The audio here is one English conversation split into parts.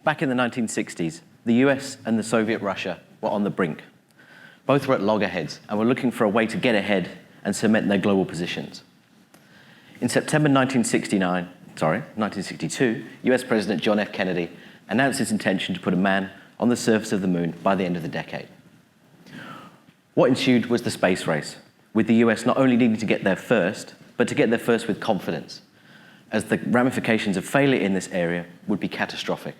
Back in the 1960s, the US and the Soviet Russia were on the brink. Both were at loggerheads and were looking for a way to get ahead and cement their global positions. In September 1962, US President John F. Kennedy announced his intention to put a man on the surface of the moon by the end of the decade. What ensued was the space race, with the US not only needing to get there first, but to get there first with confidence, as the ramifications of failure in this area would be catastrophic.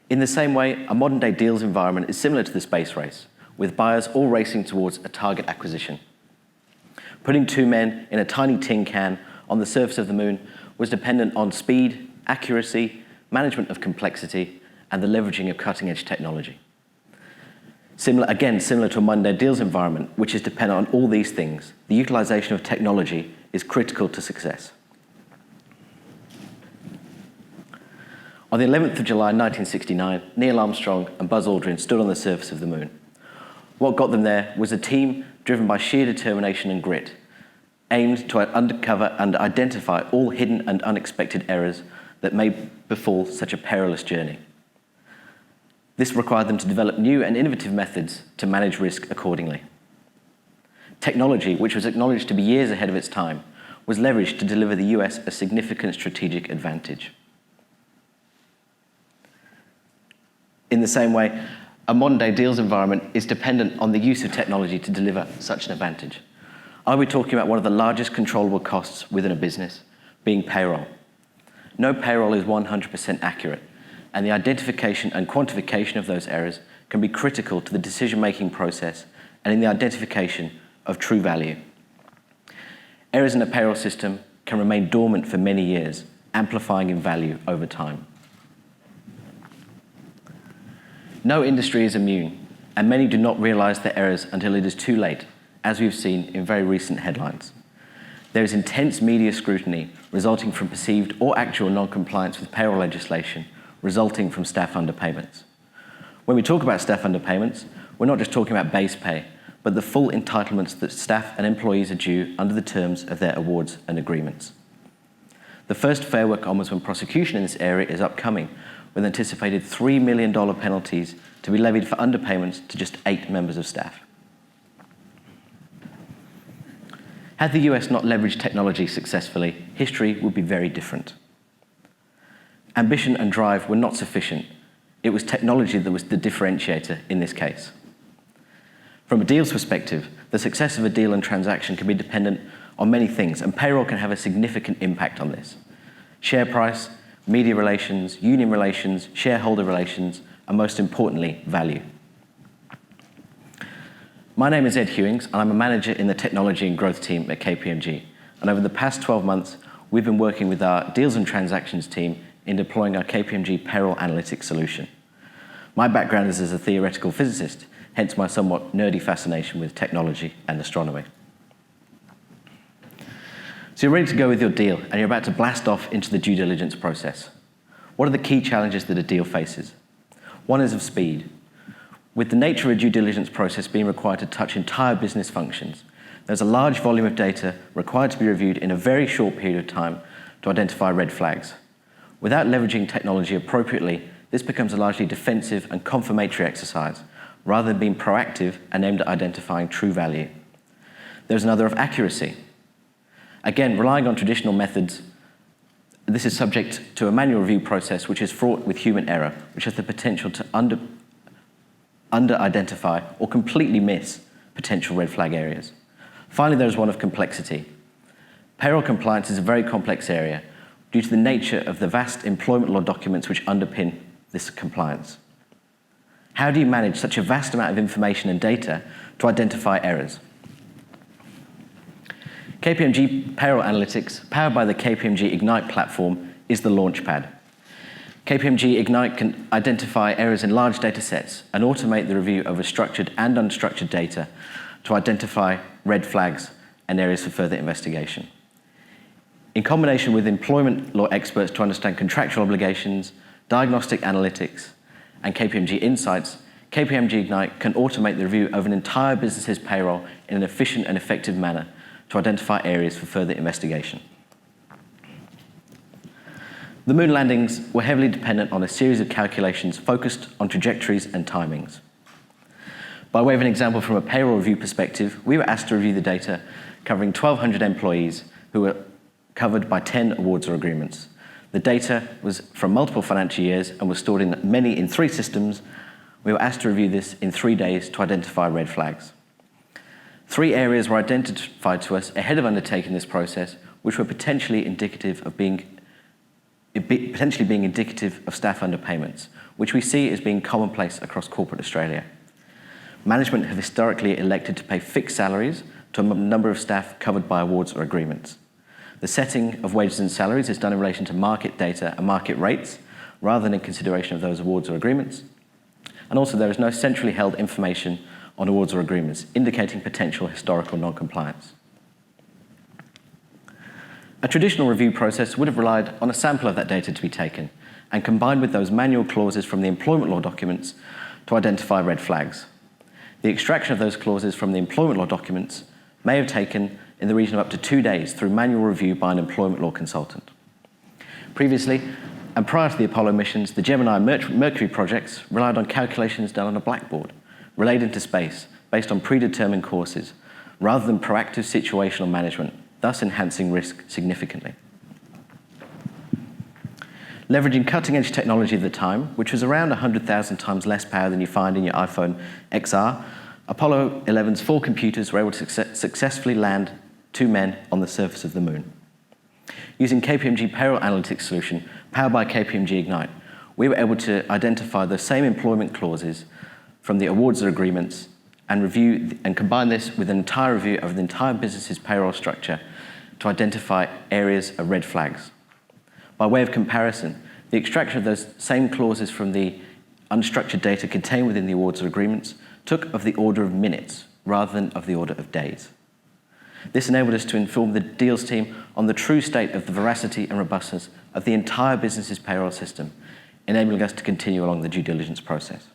In the same way, a modern-day deals environment is similar to the space race, with buyers all racing towards a target acquisition. Putting two men in a tiny tin can on the surface of the moon was dependent on speed, accuracy, management of complexity, and the leveraging of cutting-edge technology. Similar to a Monday deals environment, which is dependent on all these things, the utilization of technology is critical to success. On the 11th of July 1969, Neil Armstrong and Buzz Aldrin stood on the surface of the moon. What got them there was a team driven by sheer determination and grit, aimed to uncover and identify all hidden and unexpected errors that may befall such a perilous journey. This required them to develop new and innovative methods to manage risk accordingly. Technology, which was acknowledged to be years ahead of its time, was leveraged to deliver the US a significant strategic advantage. In the same way, a modern-day deals environment is dependent on the use of technology to deliver such an advantage. I'll be talking about one of the largest controllable costs within a business, being payroll. No payroll is 100% accurate, and the identification and quantification of those errors can be critical to the decision-making process and in the identification of true value. Errors in a payroll system can remain dormant for many years, amplifying in value over time. No industry is immune, and many do not realize their errors until it is too late, as we've seen in very recent headlines. There is intense media scrutiny resulting from perceived or actual non-compliance with payroll legislation resulting from staff underpayments. When we talk about staff underpayments, we're not just talking about base pay, but the full entitlements that staff and employees are due under the terms of their awards and agreements. The first Fair Work Ombudsman prosecution in this area is upcoming, with anticipated $3 million penalties to be levied for underpayments to just 8 members of staff. Had the US not leveraged technology successfully, history would be very different. Ambition and drive were not sufficient. It was technology that was the differentiator in this case. From a deals perspective, the success of a deal and transaction can be dependent on many things, and payroll can have a significant impact on this. Share price, media relations, union relations, shareholder relations, and most importantly, value. My name is Ed Hewings, and I'm a manager in the technology and growth team at KPMG. And over the past 12 months, we've been working with our deals and transactions team in deploying our KPMG payroll analytics solution. My background is as a theoretical physicist, hence my somewhat nerdy fascination with technology and astronomy. So you're ready to go with your deal, and you're about to blast off into the due diligence process. What are the key challenges that a deal faces? One is of speed. With the nature of a due diligence process being required to touch entire business functions, there's a large volume of data required to be reviewed in a very short period of time to identify red flags. Without leveraging technology appropriately, this becomes a largely defensive and confirmatory exercise, rather than being proactive and aimed at identifying true value. There's another of accuracy. Again, relying on traditional methods, this is subject to a manual review process which is fraught with human error, which has the potential to under-identify or completely miss potential red flag areas. Finally, there's one of complexity. Payroll compliance is a very complex area due to the nature of the vast employment law documents which underpin this compliance. How do you manage such a vast amount of information and data to identify errors? KPMG Payroll Analytics, powered by the KPMG Ignite platform, is the launchpad. KPMG Ignite can identify errors in large data sets and automate the review of structured and unstructured data to identify red flags and areas for further investigation. In combination with employment law experts to understand contractual obligations, diagnostic analytics, and KPMG Insights, KPMG Ignite can automate the review of an entire business's payroll in an efficient and effective manner to identify areas for further investigation. The moon landings were heavily dependent on a series of calculations focused on trajectories and timings. By way of an example from a payroll review perspective, we were asked to review the data covering 1,200 employees who were covered by 10 awards or agreements. The data was from multiple financial years and was stored in 3 systems. We were asked to review this in 3 days to identify red flags. 3 areas were identified to us ahead of undertaking this process, which were potentially indicative of staff underpayments, which we see as being commonplace across corporate Australia. Management have historically elected to pay fixed salaries to a number of staff covered by awards or agreements. The setting of wages and salaries is done in relation to market data and market rates, rather than in consideration of those awards or agreements. And also there is no centrally held information on awards or agreements, indicating potential historical non-compliance. A traditional review process would have relied on a sample of that data to be taken and combined with those manual clauses from the employment law documents to identify red flags. The extraction of those clauses from the employment law documents may have taken in the region of up to 2 days through manual review by an employment law consultant. Previously, and prior to the Apollo missions, the Gemini and Mercury projects relied on calculations done on a blackboard related to space based on predetermined courses, rather than proactive situational management, thus enhancing risk significantly. Leveraging cutting-edge technology at the time, which was around 100,000 times less power than you find in your iPhone XR, Apollo 11's 4 computers were able to successfully land 2 men on the surface of the moon. Using KPMG Payroll Analytics solution, powered by KPMG Ignite, we were able to identify the same employment clauses from the awards or agreements and review and combine this with an entire review of the entire business's payroll structure to identify areas of red flags. By way of comparison, the extraction of those same clauses from the unstructured data contained within the awards or agreements took of the order of minutes rather than of the order of days. This enabled us to inform the deals team on the true state of the veracity and robustness of the entire business's payroll system, enabling us to continue along the due diligence process.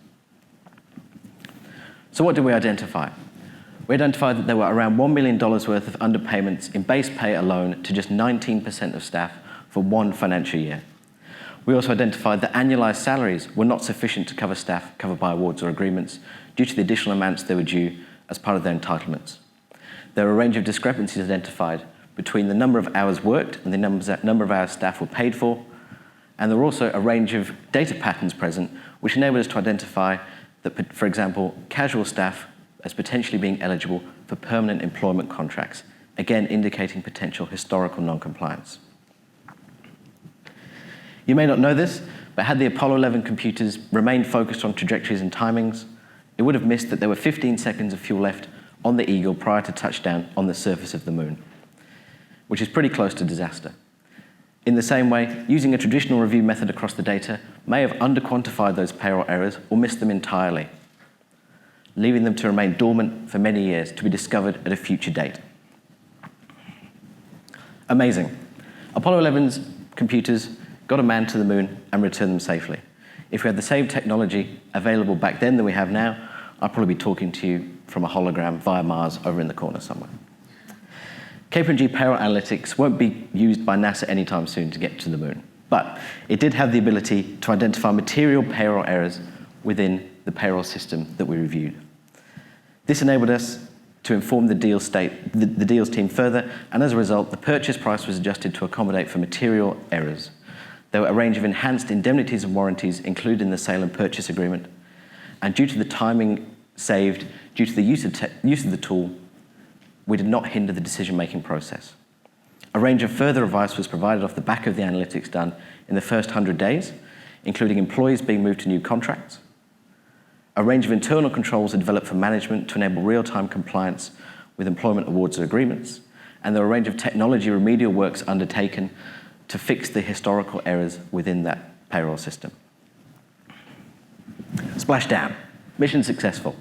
So what did we identify? We identified that there were around $1 million worth of underpayments in base pay alone to just 19% of staff for 1 financial year. We also identified that annualised salaries were not sufficient to cover staff covered by awards or agreements due to the additional amounts they were due as part of their entitlements. There were a range of discrepancies identified between the number of hours worked and the number of hours staff were paid for, and there were also a range of data patterns present which enabled us to identify that, for example, casual staff as potentially being eligible for permanent employment contracts, again indicating potential historical non-compliance. You may not know this, but had the Apollo 11 computers remained focused on trajectories and timings, it would have missed that there were 15 seconds of fuel left on the Eagle prior to touchdown on the surface of the moon, which is pretty close to disaster. In the same way, using a traditional review method across the data may have underquantified those payroll errors or missed them entirely, leaving them to remain dormant for many years to be discovered at a future date. Amazing. Apollo 11's computers got a man to the moon and returned them safely. If we had the same technology available back then than we have now, I'd probably be talking to you from a hologram via Mars over in the corner somewhere. KPMG Payroll Analytics won't be used by NASA anytime soon to get to the moon, but it did have the ability to identify material payroll errors within the payroll system that we reviewed. This enabled us to inform the deals team further, and as a result, the purchase price was adjusted to accommodate for material errors. There were a range of enhanced indemnities and warranties included in the sale and purchase agreement, and due to the timing saved, due to the use of the tool, we did not hinder the decision-making process. A range of further advice was provided off the back of the analytics done in the first 100 days, including employees being moved to new contracts. A range of internal controls are developed for management to enable real-time compliance with employment awards or agreements, and there are a range of technology remedial works undertaken to fix the historical errors within that payroll system. Splashdown. Mission successful.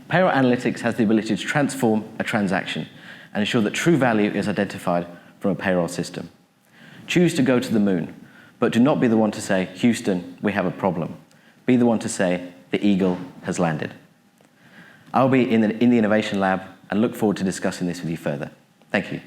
Payroll Analytics has the ability to transform a transaction and ensure that true value is identified from a payroll system. Choose to go to the moon, but do not be the one to say, Houston, we have a problem. Be the one to say, the Eagle has landed. I'll be in the Innovation Lab and look forward to discussing this with you further. Thank you.